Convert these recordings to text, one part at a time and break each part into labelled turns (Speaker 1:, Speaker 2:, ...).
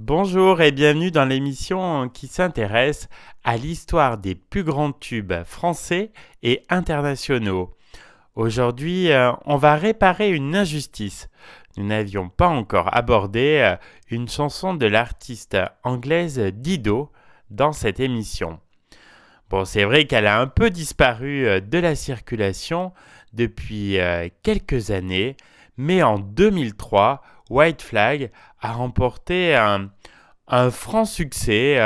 Speaker 1: Bonjour et bienvenue dans l'émission qui s'intéresse à l'histoire des plus grands tubes français et internationaux. Aujourd'hui, on va réparer une injustice. Nous n'avions pas encore abordé une chanson de l'artiste anglaise Dido dans cette émission. Bon, c'est vrai qu'elle a un peu disparu de la circulation depuis quelques années, mais en 2003, White Flag a remporté un franc succès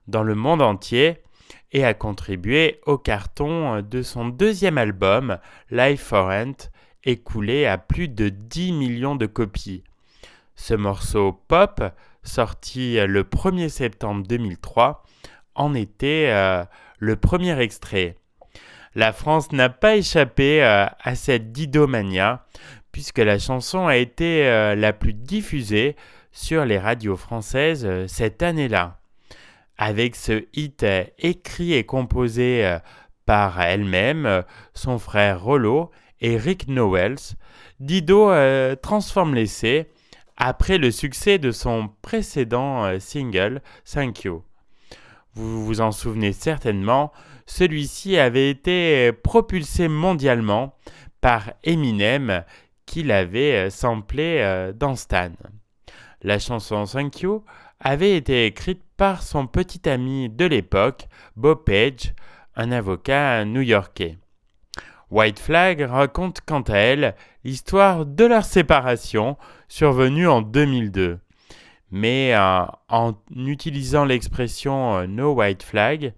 Speaker 1: dans le monde entier et a contribué au carton de son deuxième album, Live for Rent, écoulé à plus de 10 millions de copies. Ce morceau pop, sorti le 1er septembre 2003, en était le premier extrait. La France n'a pas échappé à cette Didomania, puisque la chanson a été la plus diffusée sur les radios françaises cette année-là. Avec ce hit écrit et composé par elle-même, son frère Rollo et Rick Nowels, Dido transforme l'essai après le succès de son précédent single Thank You. Vous vous en souvenez certainement, celui-ci avait été propulsé mondialement par Eminem qui l'avait samplé dans Stan. La chanson Thank You avait été écrite par son petit ami de l'époque, Bob Page, un avocat new-yorkais. White Flag raconte quant à elle l'histoire de leur séparation survenue en 2002. Mais en utilisant l'expression No White Flag,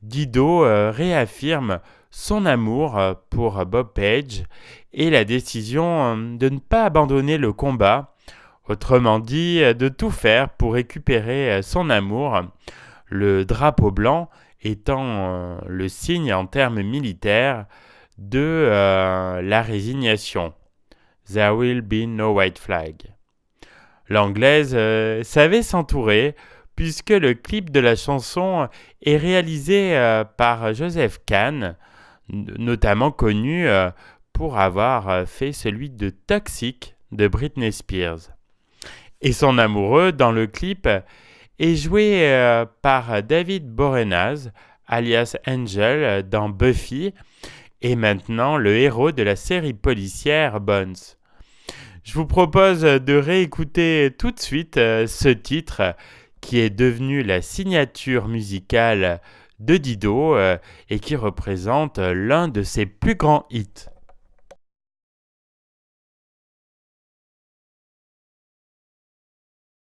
Speaker 1: Dido réaffirme son amour pour Bob Page et la décision de ne pas abandonner le combat, autrement dit de tout faire pour récupérer son amour, le drapeau blanc étant le signe en termes militaires de la résignation. There will be no white flag. L'anglaise savait s'entourer puisque le clip de la chanson est réalisé par Joseph Kahn, notamment connu pour avoir fait celui de Toxic de Britney Spears. Et son amoureux dans le clip est joué par David Boreanaz, alias Angel dans Buffy, et maintenant le héros de la série policière Bones. Je vous propose de réécouter tout de suite ce titre qui est devenu la signature musicale de Dido et qui représente l'un de ses plus grands hits.